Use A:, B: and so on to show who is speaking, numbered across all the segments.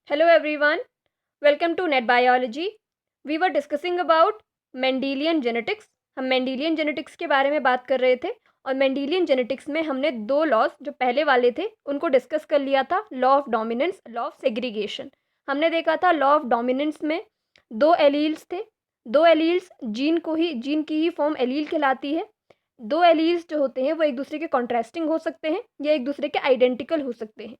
A: Hello everyone, welcome to Net Biology. We were discussing about Mendelian genetics. हम Mendelian genetics के बारे में बात कर रहे थे और मेंडेलियन जेनेटिक्स में हमने दो लॉज जो पहले वाले थे उनको डिस्कस कर लिया था. Law of dominance, law of segregation. हमने देखा था लॉ ऑफ डोमिनेंस में दो एलील्स थे. दो एलील्स जीन की ही फॉर्म एलील कहलाती है. दो एलील्स जो होते हैं वो एक दूसरे के कॉन्ट्रास्टिंग हो सकते हैं या एक दूसरे के आइडेंटिकल हो सकते हैं.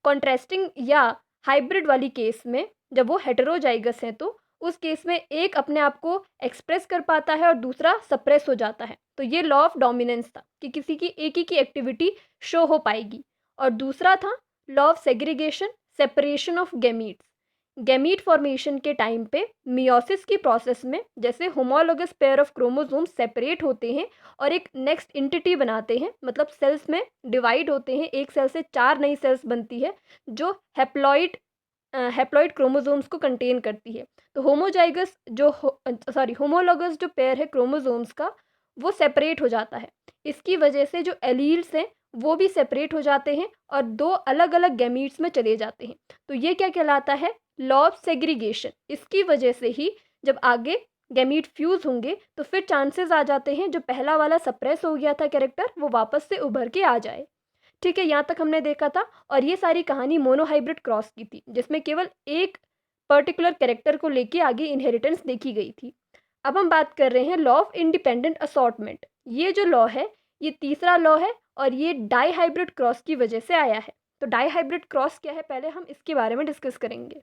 A: कॉन्ट्रास्टिंग या हाइब्रिड वाली केस में जब वो हेटेरोजाइगस हैं तो उस केस में एक अपने आप को एक्सप्रेस कर पाता है और दूसरा सप्रेस हो जाता है. तो ये लॉ ऑफ डोमिनेंस था कि किसी की एक ही की एक्टिविटी शो हो पाएगी. और दूसरा था law of segregation, separation of gametes. Gamete formation के टाइम पे मियोसिस की प्रोसेस में जैसे homologous pair of chromosome separate होते हैं और एक नेक्स्ट इंटिटी बनाते हैं, मतलब सेल्स में डिवाइड होते हैं. एक सेल से 4 नई सेल्स बनती है जो हैप्लॉइड क्रोमोसोम्स को कंटेन करती है. तो होमोलोगस जो पेयर है क्रोमोसोम्स का वो सेपरेट हो जाता है. इसकी वजह से जो एलील्स हैं वो भी सेपरेट हो जाते हैं और दो अलग अलग गैमीट्स में चले जाते हैं. तो ये क्या कहलाता है? Law of segregation. इसकी वजह से ही जब आगे गैमीट फ्यूज होंगे तो फिर चांसेस आ जाते हैं जो पहला वाला सप्रेस हो गया था कैरेक्टर वो वापस से उभर के आ जाए. ठीक है, यहाँ तक हमने देखा था. और ये सारी कहानी मोनोहाइब्रिड क्रॉस की थी जिसमें केवल एक पर्टिकुलर कैरेक्टर को लेके आगे इनहेरिटेंस देखी गई थी. अब हम बात कर रहे हैं लॉ ऑफ इंडिपेंडेंट असॉर्टमेंट. ये जो लॉ है ये तीसरा लॉ है और ये डाई हाइब्रिड क्रॉस की वजह से आया है. तो डाई हाइब्रिड क्रॉस क्या है पहले हम इसके बारे में डिस्कस करेंगे.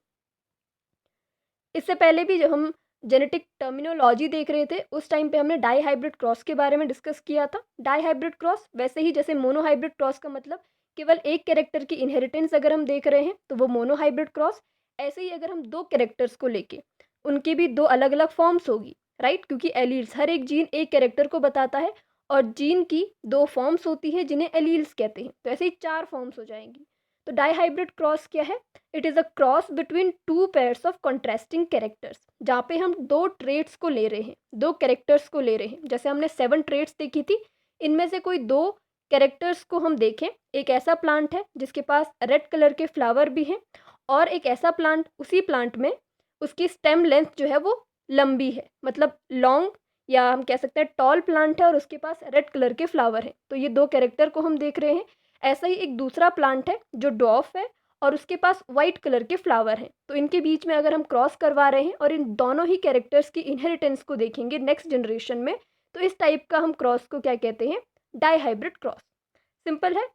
A: इससे पहले भी जब हम जेनेटिक टर्मिनोलॉजी देख रहे थे उस टाइम पे हमने डाई हाइब्रिड क्रॉस के बारे में डिस्कस किया था. डाई हाइब्रिड क्रॉस वैसे ही जैसे मोनो हाइब्रिड क्रॉस का मतलब केवल एक कैरेक्टर की इनहेरिटेंस अगर हम देख रहे हैं तो वो मोनो हाइब्रिड क्रॉस. ऐसे ही अगर हम दो कैरेक्टर्स को लेके उनकी भी दो अलग अलग फॉर्म्स होगी, राइट, क्योंकि एलील्स हर एक जीन एक कैरेक्टर को बताता है और जीन की दो फॉर्म्स होती है जिन्हें एलील्स कहते हैं. तो ऐसे ही 4 फॉर्म्स हो जाएंगी. तो डाई हाइब्रिड क्रॉस क्या है? It is a cross between two pairs of contrasting characters, जहाँ पे हम दो ट्रेट्स को ले रहे हैं, दो कैरेक्टर्स को ले रहे हैं. जैसे हमने 7 ट्रेट्स देखी थी, इनमें से कोई दो कैरेक्टर्स को हम देखें. एक ऐसा प्लांट है जिसके पास रेड कलर के फ्लावर भी हैं और एक ऐसा प्लांट, उसी प्लांट में उसकी स्टेम लेंथ जो है वो लंबी है, मतलब लॉन्ग या हम कह सकते हैं टॉल प्लांट है और उसके पास रेड कलर के फ्लावर हैं. तो ये दो कैरेक्टर को हम देख रहे हैं. ऐसा ही एक दूसरा प्लांट है जो डॉफ है और उसके पास वाइट कलर के फ्लावर हैं. तो इनके बीच में अगर हम क्रॉस करवा रहे हैं और इन दोनों ही कैरेक्टर्स की इनहेरिटेंस को देखेंगे नेक्स्ट जनरेशन में, तो इस टाइप का हम क्रॉस को क्या कहते हैं? Dihybrid cross. सिंपल है.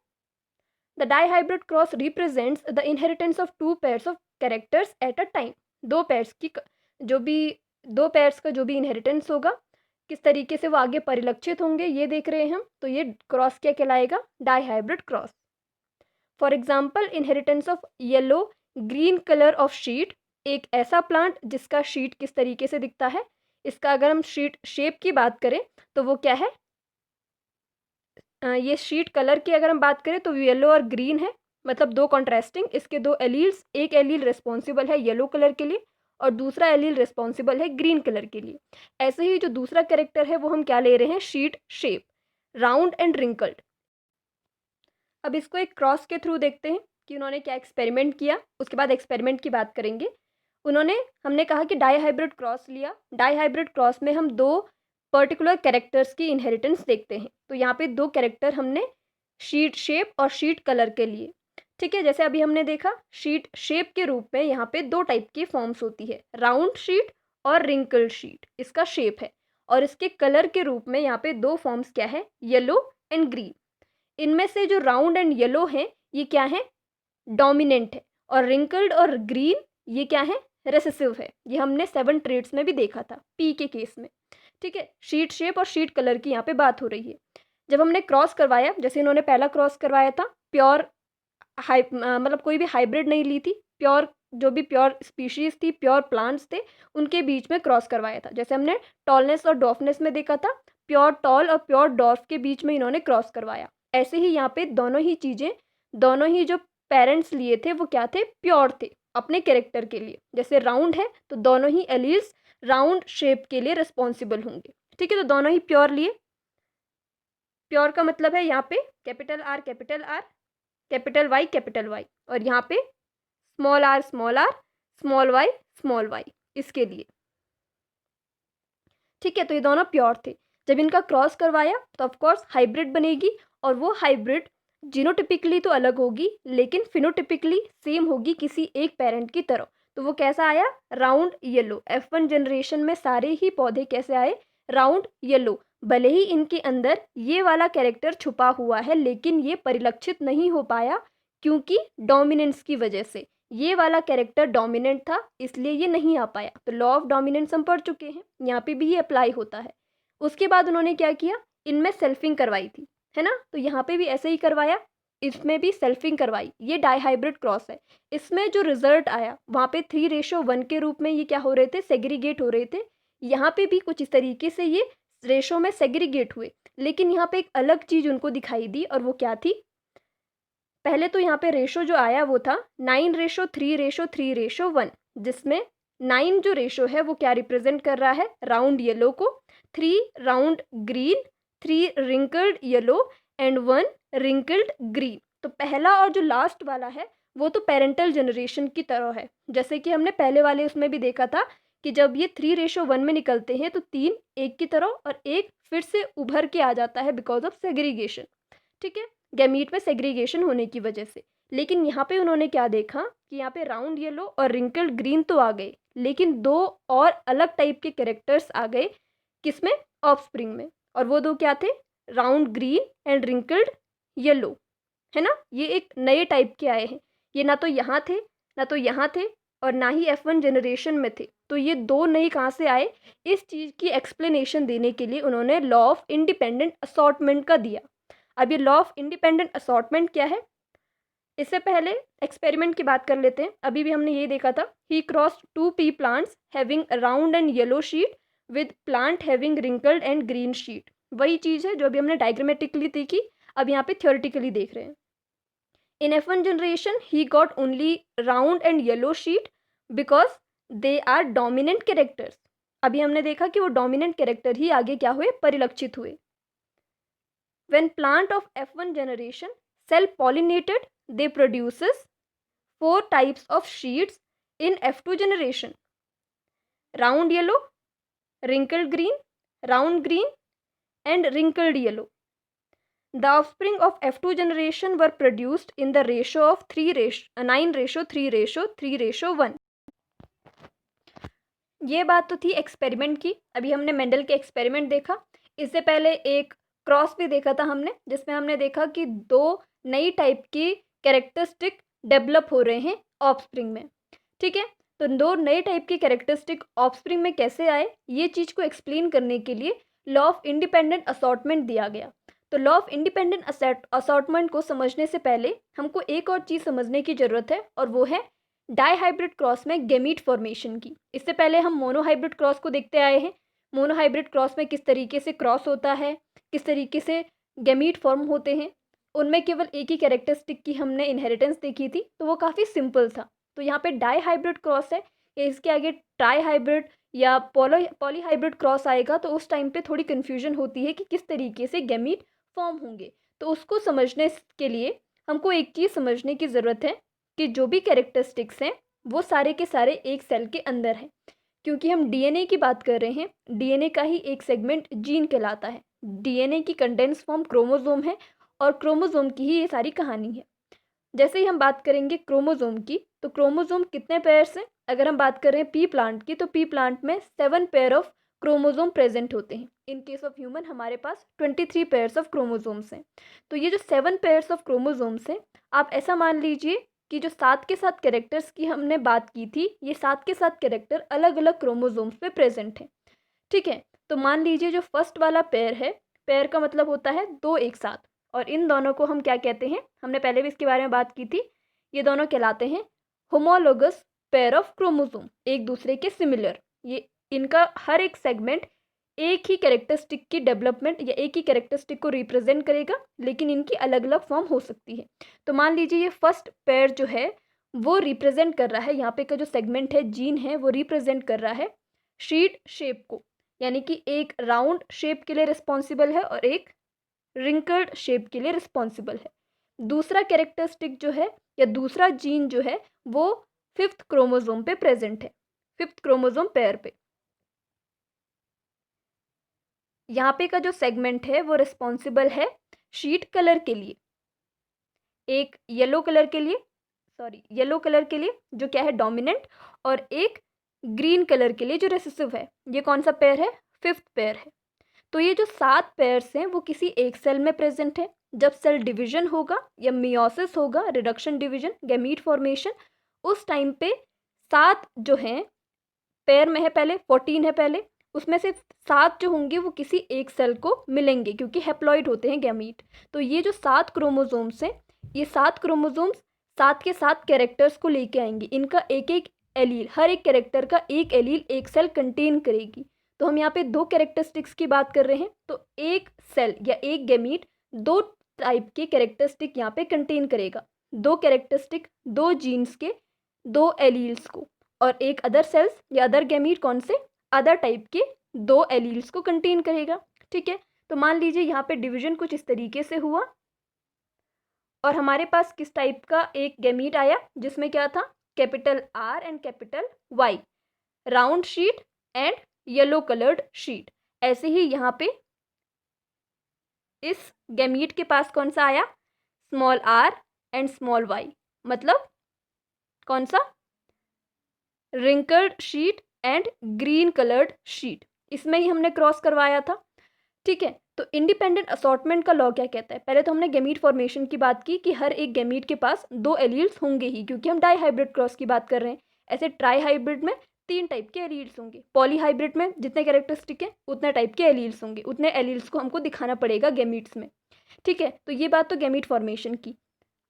A: The dihybrid cross represents the inheritance of two pairs of characters at a time. दो पेयर्स की जो भी दो पेयर्स का जो भी इनहेरिटेंस होगा किस तरीके से वो आगे परिलक्षित होंगे ये देख रहे हैं हम. तो ये क्रॉस क्या कहलाएगा? Dihybrid cross. For example inheritance of yellow green colour of seed. एक ऐसा प्लांट जिसका शीट किस तरीके से दिखता है, इसका अगर हम शीट शेप की बात करें तो वो क्या है? ये शीट कलर की अगर हम बात करें तो येलो और ग्रीन है, मतलब दो कॉन्ट्रास्टिंग. इसके दो एलील्स, एक एलील रिस्पॉन्सिबल है येलो कलर के लिए और दूसरा एलील रिस्पॉन्सिबल है ग्रीन कलर के लिए. ऐसे ही जो दूसरा कैरेक्टर है वो हम क्या ले रहे हैं? Sheet shape, round and wrinkled. अब इसको एक क्रॉस के थ्रू देखते हैं कि उन्होंने क्या एक्सपेरिमेंट किया. उसके बाद एक्सपेरिमेंट की बात करेंगे. हमने कहा कि डाई हाइब्रिड क्रॉस लिया. डाई हाइब्रिड क्रॉस में हम दो पर्टिकुलर कैरेक्टर्स की इनहेरिटेंस देखते हैं. तो यहाँ पे दो कैरेक्टर हमने शीट शेप और शीट कलर के लिए. ठीक है, जैसे अभी हमने देखा शीट शेप के रूप में यहाँ पे दो टाइप की फॉर्म्स होती है, राउंड शीट और रिंकल्ड शीट. इसका शेप है. और इसके कलर के रूप में यहाँ पे दो फॉर्म्स क्या है? Yellow and green. इनमें से जो राउंड एंड येलो हैं ये क्या है? डोमिनेंट है. और रिंकल्ड और ग्रीन ये क्या है? रेसेसिव है. ये हमने 7 ट्रेड्स में भी देखा था पी के केस में. ठीक है, शीट शेप और शीट कलर की यहाँ पे बात हो रही है. जब हमने क्रॉस करवाया, जैसे इन्होंने पहला क्रॉस करवाया था प्योर मतलब कोई भी हाइब्रिड नहीं ली थी, प्योर जो भी प्योर स्पीशीज थी, प्योर प्लांट्स थे, उनके बीच में क्रॉस करवाया था. जैसे हमने टॉलनेस और डॉफनेस में देखा था, प्योर टॉल और प्योर डॉर्फ के बीच में इन्होंने क्रॉस करवाया. ऐसे ही यहाँ पे दोनों ही चीज़ें, दोनों ही जो पेरेंट्स लिए थे वो क्या थे? प्योर थे अपने कैरेक्टर के लिए. जैसे राउंड है तो दोनों ही एलील्स राउंड शेप के लिए रिस्पॉन्सिबल होंगे. ठीक है, तो दोनों ही प्योर लिए. प्योर का मतलब है यहाँ पे capital R capital R, capital Y, और यहाँ पे small r small r, small y इसके लिए। ठीक है, तो ये दोनों प्योर थे। जब इनका क्रॉस करवाया तो ऑफकोर्स हाइब्रिड बनेगी, और वो हाइब्रिड जीनोटिपिकली तो अलग होगी लेकिन फिनोटिपिकली सेम होगी किसी एक पेरेंट की तरह। तो वो कैसा आया? Round yellow. F1 जनरेशन में सारे ही पौधे कैसे आए? Round yellow. भले ही इनके अंदर ये वाला कैरेक्टर छुपा हुआ है लेकिन ये परिलक्षित नहीं हो पाया क्योंकि डोमिनेंस की वजह से। ये वाला कैरेक्टर डोमिनेंट था इसलिए ये नहीं आ पाया। तो लॉ ऑफ डोमिनेंस हम पढ़ चुके हैं, यहाँ पे भी ये अप्लाई होता है। उसके बाद उन्होंने क्या किया? इनमें सेल्फिंग करवाई थी, है ना? तो यहाँ पे भी ऐसे ही करवाया, इसमें भी सेल्फिंग करवाई। ये डाईहाइब्रिड क्रॉस है। इसमें जो रिजल्ट आया वहाँ पे 3:1 के रूप में ये क्या हो रहे थे? सेग्रीगेट हो रहे थे। यहाँ पे भी कुछ इस तरीके से ये रेशो में सेग्रीगेट हुए, लेकिन यहाँ पे एक अलग चीज़ उनको दिखाई दी, और वो क्या थी? पहले तो यहाँ पे रेशो जो आया वो था 9:3:3:1, जिसमें 9 जो रेशो है वो क्या रिप्रेजेंट कर रहा है? राउंड येलो को, 3 round green, 3 wrinkled yellow and 1 wrinkled green. तो पहला और जो लास्ट वाला है वो तो पेरेंटल जनरेशन की तरह है, जैसे कि हमने पहले वाले उसमें भी देखा था कि जब ये 3:1 में निकलते हैं तो 3 एक की तरह और एक फिर से उभर के आ जाता है बिकॉज ऑफ सेग्रीगेशन। ठीक है, गैमीट में सेग्रीगेशन होने की वजह से। लेकिन यहाँ पे उन्होंने क्या देखा कि यहाँ पे राउंड येलो और रिंकल्ड ग्रीन तो आ गए, लेकिन दो और अलग टाइप के कैरेक्टर्स आ गए। किसमें? ऑफस्प्रिंग में। और वो दो क्या थे? Round green and wrinkled yellow, है ना? ये एक नए टाइप के आए हैं। ये ना तो यहाँ थे, ना तो यहाँ थे, और ना ही F1 जनरेशन में थे। तो ये दो नए कहाँ से आए? इस चीज़ की एक्सप्लेनेशन देने के लिए उन्होंने लॉ ऑफ इंडिपेंडेंट असॉर्टमेंट का दिया। अब ये लॉ ऑफ इंडिपेंडेंट असॉर्टमेंट क्या है? इससे पहले एक्सपेरिमेंट की बात कर लेते हैं। अभी भी हमने ये देखा था, he crossed 2 pea plants having round and yellow seed with plant having wrinkled and green seed. वही चीज़ है जो अभी हमने डायग्रामेटिकली देखी, अब यहाँ पे थियोरेटिकली देख रहे हैं। In F1 generation he got only round and yellow seed because they are dominant characters. अभी हमने देखा कि वो डोमिनेंट कैरेक्टर ही आगे क्या हुए? परिलक्षित हुए। When plant of F1 generation self-pollinated, they produces 4 types of sheets in F2 generation: round yellow, wrinkled green, round green, and wrinkled yellow. The offspring of F2 generation were produced in the ratio of 9:3:3:1. ये बात तो थी experiment की। अभी हमने Mendel के experiment देखा। इससे पहले एक क्रॉस भी देखा था हमने, जिसमें हमने देखा कि दो नई टाइप की कैरेक्टरिस्टिक डेवलप हो रहे हैं ऑफस्प्रिंग में। ठीक है, तो दो नए टाइप के कैरेक्टरिस्टिक ऑफस्प्रिंग में कैसे आए, ये चीज़ को एक्सप्लेन करने के लिए लॉ ऑफ इंडिपेंडेंट असॉर्टमेंट दिया गया। तो लॉ ऑफ इंडिपेंडेंट असॉर्टमेंट को समझने से पहले हमको एक और चीज़ समझने की ज़रूरत है, और वो है डाईहाइब्रिड क्रॉस में गैमीट फॉर्मेशन की। इससे पहले हम मोनोहाइब्रिड क्रॉस को देखते आए हैं। मोनोहाइब्रिड क्रॉस में किस तरीके से क्रॉस होता है, किस तरीके से गैमीट फॉर्म होते हैं, उनमें केवल एक ही कैरेक्टरिस्टिक की हमने इनहेरिटेंस देखी थी, तो वो काफ़ी सिंपल था। तो यहाँ पे डाईहाइब्रिड क्रॉस है, इसके आगे ट्राईहाइब्रिड या पॉलीहाइब्रिड क्रॉस आएगा तो उस टाइम पे थोड़ी कन्फ्यूजन होती है कि किस तरीके से गैमीट फॉर्म होंगे। तो उसको समझने के लिए हमको एक चीज़ समझने की ज़रूरत है कि जो भी कैरेक्टरिस्टिक्स हैं वो सारे के सारे एक सेल के अंदर हैं। क्योंकि हम डीएनए की बात कर रहे हैं, डीएनए का ही एक सेगमेंट जीन कहलाता है। डीएनए की कंडेंस फॉर्म क्रोमोसोम है, और क्रोमोसोम की ही ये सारी कहानी है। जैसे ही हम बात करेंगे क्रोमोसोम की, तो क्रोमोसोम कितने पेयर्स हैं? अगर हम बात कर रहे हैं पी प्लांट की, तो पी प्लांट में 7 पेयर ऑफ क्रोमोसोम प्रेजेंट होते हैं। इन केस ऑफ ह्यूमन हमारे पास 23 पेयर्स ऑफ क्रोमोसोम्स हैं। तो ये जो 7 पेयर्स ऑफ क्रोमोसोम्स हैं, आप ऐसा मान लीजिए कि जो 7 के 7 कैरेक्टर्स की हमने बात की थी, ये 7 के 7 कैरेक्टर अलग अलग क्रोमोसोम्स पे प्रेजेंट हैं। ठीक है, तो मान लीजिए जो फर्स्ट वाला पेयर है, पेयर का मतलब होता है दो एक साथ, और इन दोनों को हम क्या कहते हैं? हमने पहले भी इसके बारे में बात की थी। ये दोनों कहलाते हैं होमोलोगस पेयर ऑफ क्रोमोसोम, एक दूसरे के सिमिलर। ये इनका हर एक सेगमेंट एक ही कैरेक्टरिस्टिक की डेवलपमेंट या एक ही कैरेक्टरिस्टिक को रिप्रेजेंट करेगा, लेकिन इनकी अलग अलग फॉर्म हो सकती है। तो मान लीजिए ये फर्स्ट पेयर जो है वो रिप्रेजेंट कर रहा है, यहाँ पे का जो सेगमेंट है जीन है वो रिप्रेजेंट कर रहा है शीट शेप को, यानी कि एक राउंड शेप के लिए रिस्पॉन्सिबल है और एक रिंकल्ड शेप के लिए रिस्पॉन्सिबल है। दूसरा कैरेक्टरिस्टिक जो है या दूसरा जीन जो है वो 5th क्रोमोसोम पे प्रेजेंट है, 5th क्रोमोसोम पेयर पे। यहाँ पे का जो सेगमेंट है वो रिस्पॉन्सिबल है शीट कलर के लिए, एक येलो कलर के लिए, येलो कलर के लिए जो क्या है डोमिनेंट, और एक ग्रीन कलर के लिए जो रिसेसिव है। ये कौन सा पेयर है? 5th पेयर है। तो ये जो 7 पेयर्स हैं वो किसी एक सेल में प्रेजेंट है। जब सेल डिवीजन होगा या मियोसिस होगा, रिडक्शन डिवीजन, गैमीट फॉर्मेशन, उस टाइम पे 7 जो हैं पेयर में है, पहले 14 है पहले, उसमें से 7 जो होंगे वो किसी एक सेल को मिलेंगे क्योंकि हैप्लॉइड होते हैं गैमीट। तो ये जो 7 क्रोमोसोम्स हैं, ये 7 क्रोमोसोम्स 7 के 7 कैरेक्टर्स को लेके आएंगे। इनका एक एक एलील, हर एक कैरेक्टर का एक एलील एक सेल कंटेन करेगी। तो हम यहाँ पे 2 कैरेक्टरिस्टिक्स की बात कर रहे हैं, तो एक सेल या एक गैमीट 2 टाइप के कैरेक्टरिस्टिक यहाँ पे कंटेन करेगा, 2 कैरेक्टरिस्टिक, 2 जीन्स के 2 एलील्स को, और एक अदर सेल्स या अदर गैमीट कौन से? अदर टाइप के 2 एलील्स को कंटेन करेगा। ठीक है, तो मान लीजिए यहाँ पे डिवीजन कुछ इस तरीके से हुआ और हमारे पास किस टाइप का एक गैमीट आया जिसमें क्या था? Capital R and capital Y, round sheet and yellow coloured sheet. ऐसे ही यहाँ पे इस गैमीट के पास कौन सा आया? Small r and small y, मतलब कौन सा? Wrinkled sheet and green coloured sheet. इसमें ही हमने क्रॉस करवाया था। ठीक है, तो इंडिपेंडेंट असॉर्टमेंट का लॉ क्या कहता है? पहले तो हमने गैमीट फॉर्मेशन की बात की कि हर एक गैमीट के पास 2 एलील्स होंगे ही, क्योंकि हम डाई हाइब्रिड क्रॉस की बात कर रहे हैं। ऐसे ट्राई हाइब्रिड में 3 टाइप के एलील्स होंगे, पॉली हाइब्रिड में जितने कैरेक्टरिस्टिक हैं उतने टाइप के एलील्स होंगे, उतने एलील्स को हमको दिखाना पड़ेगा गैमीट्स में। ठीक है, तो ये बात तो गैमीट फॉर्मेशन की।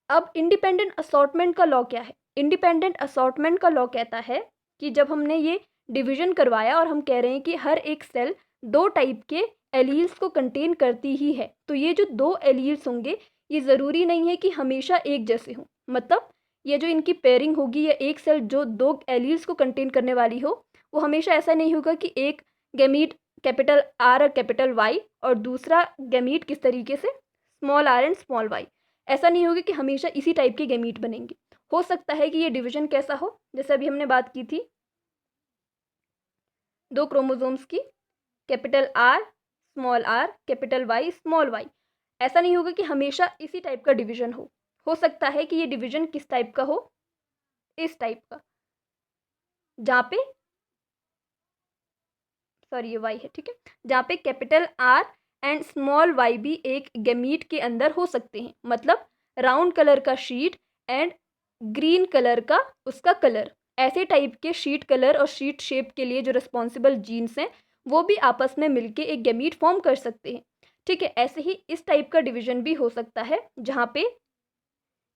A: अब इंडिपेंडेंट असॉर्टमेंट का लॉ क्या है? इंडिपेंडेंट असॉर्टमेंट का लॉ कहता है कि जब हमने ये डिवीजन करवाया और हम कह रहे हैं कि हर एक सेल 2 टाइप के एलील्स को कंटेन करती ही है, तो ये जो 2 एलील्स होंगे ये ज़रूरी नहीं है कि हमेशा एक जैसे हों। मतलब ये जो इनकी पेयरिंग होगी या एक सेल जो 2 एलील्स को कंटेन करने वाली हो, वो हमेशा ऐसा नहीं होगा कि एक गैमीट कैपिटल R और कैपिटल Y और दूसरा गैमीट किस तरीके से small r and small y। ऐसा नहीं होगा कि हमेशा इसी टाइप के गैमीट बनेंगे। हो सकता है कि ये डिवीजन कैसा हो, जैसे अभी हमने बात की थी 2 क्रोमोसोम्स की, capital R small r, capital Y small y। ऐसा नहीं होगा कि हमेशा इसी टाइप का डिवीजन हो सकता है कि ये डिवीजन किस टाइप का हो? इस टाइप का, जहाँ पे ये y है। ठीक है, जहाँ पे capital R and small y भी एक गैमीट के अंदर हो सकते हैं। मतलब राउंड कलर का शीट एंड ग्रीन कलर का उसका कलर, ऐसे टाइप के शीट कलर और शीट शेप के लिए जो रिस्पॉन्सिबल जीन्स हैं वो भी आपस में मिलके एक गैमीट फॉर्म कर सकते हैं। ठीक है, ऐसे ही इस टाइप का डिवीजन भी हो सकता है जहाँ पे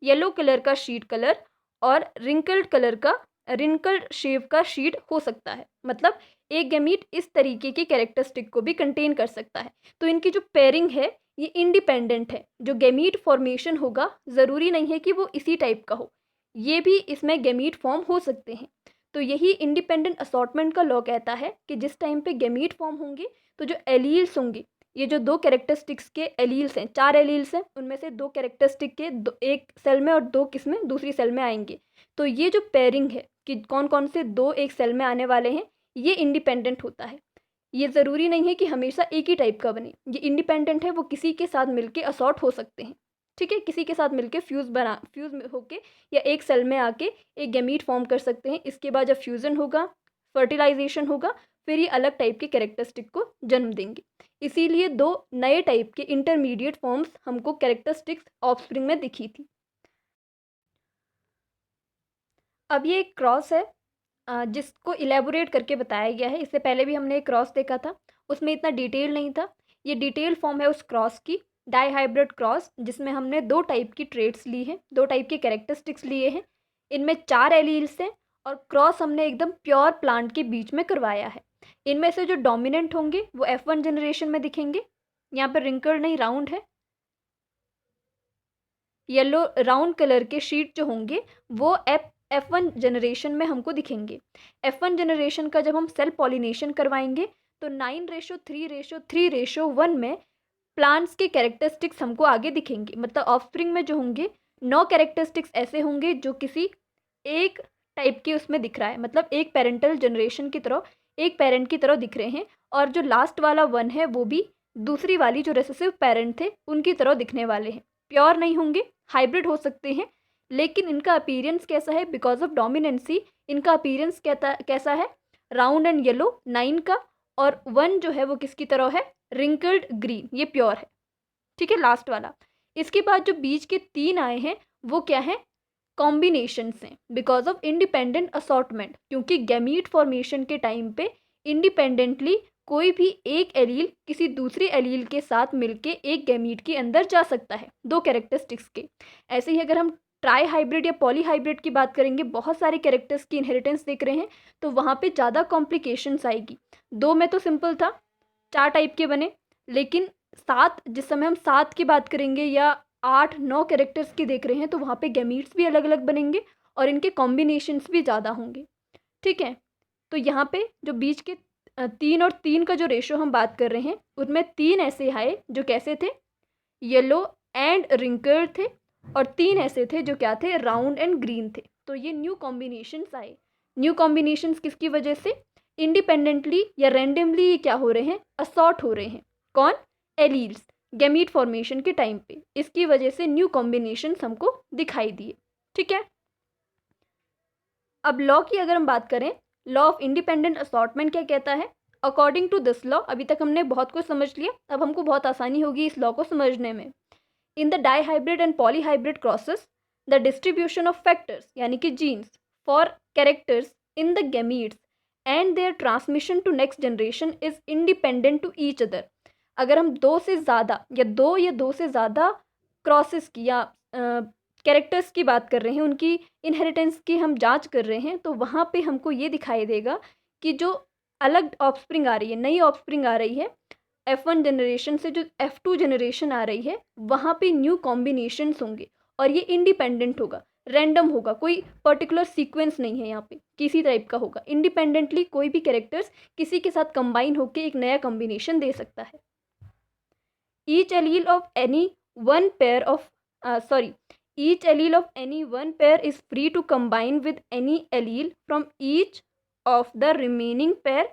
A: येलो कलर का शीट कलर और रिंकल्ड शेप का शीट हो सकता है। मतलब एक गैमीट इस तरीके के कैरेक्टरिस्टिक को भी कंटेन कर सकता है। तो इनकी जो पेयरिंग है ये इंडिपेंडेंट है। जो गैमीट फॉर्मेशन होगा ज़रूरी नहीं है कि वो इसी टाइप का हो, ये भी इसमें गैमीट फॉर्म हो सकते हैं। तो यही इंडिपेंडेंट असॉर्टमेंट का लॉ कहता है कि जिस टाइम पे गैमीट फॉर्म होंगे तो जो एलील्स होंगे, ये जो 2 कैरेक्टरिस्टिक्स के एलील्स हैं, 4 एलील्स हैं, उनमें से 2 कैरेक्टरिस्टिक के एक सेल में और 2 किस में? दूसरी सेल में आएंगे। तो ये जो पेयरिंग है कि कौन कौन से 2 एक सेल में आने वाले हैं, ये इंडिपेंडेंट होता है। ये ज़रूरी नहीं है कि हमेशा एक ही टाइप का बने, ये इंडिपेंडेंट है, वो किसी के साथ मिलके असॉर्ट हो सकते हैं। ठीक है, किसी के साथ मिलके फ्यूज़ होके या एक सेल में आके एक गैमीट फॉर्म कर सकते हैं। इसके बाद जब फ्यूज़न होगा, फर्टिलाइजेशन होगा, फिर ये अलग टाइप के कैरेक्टरिस्टिक को जन्म देंगे। इसीलिए 2 नए टाइप के इंटरमीडिएट फॉर्म्स हमको कैरेक्टरिस्टिक्स ऑफस्प्रिंग में दिखी थी। अब ये एक क्रॉस है जिसको इलेबोरेट करके बताया गया है। इससे पहले भी हमने एक क्रॉस देखा था, उसमें इतना डिटेल नहीं था। ये डिटेल फॉर्म है उस क्रॉस की, डाई हाइब्रिड क्रॉस, जिसमें हमने 2 टाइप की ट्रेट्स ली हैं, 2 टाइप के कैरेक्टरिस्टिक्स लिए हैं। इनमें 4 एलील्स हैं और क्रॉस हमने एकदम प्योर प्लांट के बीच में करवाया है। इनमें से जो डोमिनेंट होंगे वो F1 जनरेशन में दिखेंगे। यहाँ पर रिंकल नहीं, राउंड है। येलो राउंड कलर के शीट जो होंगे वो F1 जनरेशन में हमको दिखेंगे। F1 जनरेशन का जब हम सेल पॉलिनेशन करवाएंगे तो 9:3:3:1 में प्लांट्स के कैरेक्टरिस्टिक्स हमको आगे दिखेंगे, मतलब ऑफस्प्रिंग में जो होंगे 9 कैरेक्टरिस्टिक्स ऐसे होंगे जो किसी एक टाइप के उसमें दिख रहा है, मतलब एक पेरेंटल जनरेशन की तरह, एक पेरेंट की तरह दिख रहे हैं। और जो लास्ट वाला 1 है वो भी दूसरी वाली जो रेसेसिव पेरेंट थे उनकी तरह दिखने वाले हैं। प्योर नहीं होंगे, हाइब्रिड हो सकते हैं, लेकिन इनका अपीयरेंस कैसा है, बिकॉज ऑफ डोमिनेंसी इनका अपीयरेंस कैसा है, राउंड एंड येलो 9 का, और 1 जो है वो किसकी तरह है, रिंकल्ड ग्रीन, ये प्योर है। ठीक है, लास्ट वाला। इसके बाद जो बीच के 3 आए हैं वो क्या है, कॉम्बिनेशन हैं, बिकॉज ऑफ इंडिपेंडेंट असॉर्टमेंट, क्योंकि गैमीट फॉर्मेशन के टाइम पे इंडिपेंडेंटली कोई भी एक एलील किसी दूसरी एलील के साथ मिलके एक गैमीट के अंदर जा सकता है 2 कैरेक्टरिस्टिक्स के। ऐसे ही अगर हम ट्राई हाइब्रिड या पॉली हाइब्रिड की बात करेंगे, बहुत सारे कैरेक्टर्स की इनहेरिटेंस देख रहे हैं, तो वहाँ पे ज़्यादा कॉम्प्लिकेशंस आएगी। 2 में तो सिंपल था, 4 टाइप के बने, लेकिन 7, जिस समय हम 7 की बात करेंगे या 8-9 कैरेक्टर्स की देख रहे हैं, तो वहाँ पे गैमीट्स भी अलग अलग बनेंगे और इनके कॉम्बिनेशंस भी ज़्यादा होंगे। ठीक है, तो यहाँ पे जो बीच के 3 और 3 का जो रेशो हम बात कर रहे हैं, उनमें 3 ऐसे आए जो कैसे थे, येलो एंड रिंकल्ड थे, और 3 ऐसे थे जो क्या थे, राउंड एंड ग्रीन थे। तो ये न्यू कॉम्बिनेशंस आए। न्यू कॉम्बिनेशंस किसकी वजह से, इंडिपेंडेंटली या रैंडमली ये क्या हो रहे हैं, असॉर्ट हो रहे हैं। कौन, एलील्स, गैमीट फॉर्मेशन के टाइम पे, इसकी वजह से न्यू कॉम्बिनेशंस हमको दिखाई दिए। ठीक है, अब लॉ की अगर हम बात करें, लॉ ऑफ इंडिपेंडेंट असॉर्टमेंट क्या कहता है। अकॉर्डिंग टू दिस लॉ, अभी तक हमने बहुत कुछ समझ लिया, अब हमको बहुत आसानी होगी इस लॉ को समझने में। In the dihybrid and polyhybrid crosses, the distribution of factors यानी कि genes for characters in the gametes and their transmission to next generation is independent to each other. अगर हम 2 से ज़्यादा या 2 से ज़्यादा क्रॉसेस की या कैरेक्टर्स की बात कर रहे हैं, उनकी इनहेरिटेंस की हम जांच कर रहे हैं, तो वहाँ पे हमको ये दिखाई देगा कि जो अलग ऑफस्प्रिंग आ रही है, नई ऑफस्प्रिंग आ रही है, F1 जनरेशन से जो F2 जनरेशन आ रही है, वहाँ पे न्यू कॉम्बिनेशंस होंगे और ये इंडिपेंडेंट होगा, रैंडम होगा, कोई पर्टिकुलर सीक्वेंस नहीं है यहाँ पे, किसी टाइप का होगा। इंडिपेंडेंटली कोई भी कैरेक्टर्स किसी के साथ कंबाइन होकर एक नया कॉम्बिनेशन दे सकता है। Each allele of any one pair of each allele of any one pair is free to combine with any allele from each of the remaining pair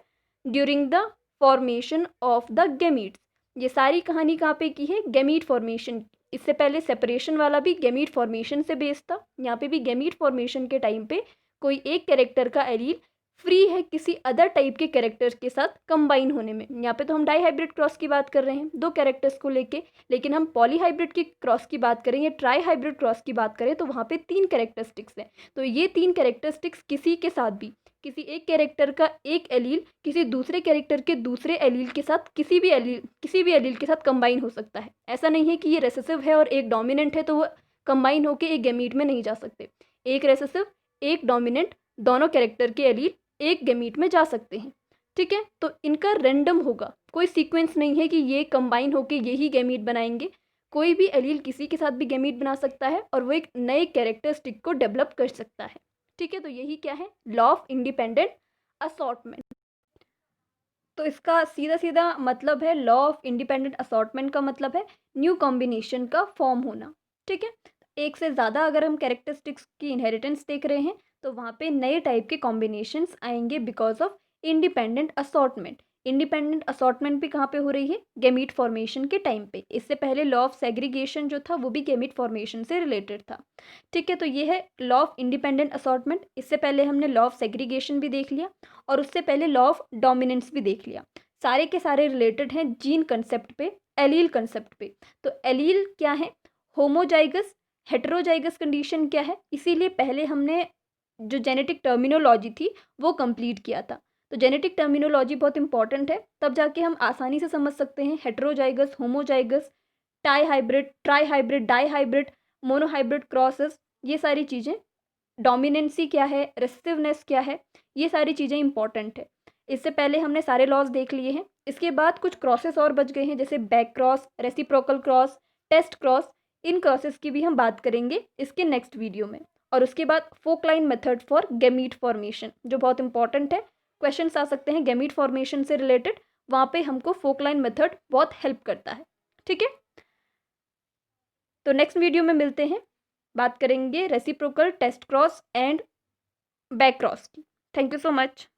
A: during the formation of the gametes। ये सारी कहानी कहाँ पे की है, gamete formation. इससे पहले separation वाला भी गैमीट फॉर्मेशन से बेस्ड था, यहाँ पे भी गैमीट फॉर्मेशन के टाइम पे कोई एक कैरेक्टर का एलील फ्री है किसी अदर टाइप के कैरेक्टर्स के साथ कंबाइन होने में। यहाँ पे तो हम डाईहाइब्रिड क्रॉस की बात कर रहे हैं 2 कैरेक्टर्स को लेके, लेकिन हम पॉलीहाइब्रिड की क्रॉस की बात करें या ट्राई हाइब्रिड क्रॉस की बात करें तो वहाँ पे 3 कैरेक्टरिस्टिक्स हैं। तो ये 3 कैरेक्टरिस्टिक्स किसी के साथ भी, किसी एक कैरेक्टर का एक एलील किसी दूसरे कैरेक्टर के दूसरे एलील के साथ किसी भी एलील के साथ कंबाइन हो सकता है। ऐसा नहीं है कि ये रेसेसिव है और एक डोमिनेंट है तो वो कंबाइन होकर एक गैमीट में नहीं जा सकते। एक रेसेसिव एक डोमिनेंट दोनों कैरेक्टर के एलील एक गैमीट में जा सकते हैं। ठीक है, तो इनका रैंडम होगा, कोई सीक्वेंस नहीं है कि ये कंबाइन होके यही गैमीट बनाएंगे। कोई भी एलील किसी के साथ भी गैमीट बना सकता है और वो एक नए कैरेक्टरिस्टिक को डेवलप कर सकता है। ठीक है, तो यही क्या है, लॉ ऑफ इंडिपेंडेंट असॉर्टमेंट। तो इसका सीधा सीधा मतलब है, लॉ ऑफ इंडिपेंडेंट असॉर्टमेंट का मतलब है न्यू कॉम्बिनेशन का फॉर्म होना। ठीक है, एक से ज़्यादा अगर हम कैरेक्टरिस्टिक्स की इनहेरिटेंस देख रहे हैं तो वहाँ पे नए टाइप के कॉम्बिनेशंस आएंगे because of independent assortment. Independent assortment भी कहाँ पे हो रही है, गैमीट फॉर्मेशन के टाइम पे। इससे पहले लॉ ऑफ सेग्रीगेशन जो था वो भी गैमीट फॉर्मेशन से रिलेटेड था। ठीक है, तो ये है लॉ ऑफ इंडिपेंडेंट असॉर्टमेंट। इससे पहले हमने लॉ ऑफ सेग्रीगेशन भी देख लिया और उससे पहले लॉ ऑफ डोमिनेंस भी देख लिया। सारे के सारे रिलेटेड हैं जीन कंसेप्ट पे, एलील कंसेप्ट पे। तो एलील क्या है, होमोजाइगस, हेटेरोजाइगस कंडीशन क्या है, इसीलिए पहले हमने जो जेनेटिक टर्मिनोलॉजी थी वो कंप्लीट किया था। तो जेनेटिक टर्मिनोलॉजी बहुत इंपॉर्टेंट है, तब जाके हम आसानी से समझ सकते हैं हेटेरोजाइगस, होमोजाइगस, टाई hybrid, trihybrid, dihybrid, monohybrid crosses, ये सारी चीज़ें, डोमिनेंसी क्या है, रेसिस्टिवनेस क्या है, ये सारी चीज़ें इंपॉर्टेंट है। इससे पहले हमने सारे लॉज देख लिए हैं। इसके बाद कुछ क्रॉसेस और बच गए हैं, जैसे back cross, reciprocal cross, test cross. इन क्रॉसेस की भी हम बात करेंगे इसके नेक्स्ट वीडियो में। और उसके बाद फोकलाइन मेथड फॉर गैमीट फॉर्मेशन, जो बहुत इंपॉर्टेंट है, क्वेश्चंस आ सकते हैं गैमीट फॉर्मेशन से रिलेटेड, वहाँ पे हमको फोकलाइन मेथड बहुत हेल्प करता है। ठीक है, तो नेक्स्ट वीडियो में मिलते हैं, बात करेंगे reciprocal test cross and back cross की। Thank you so much.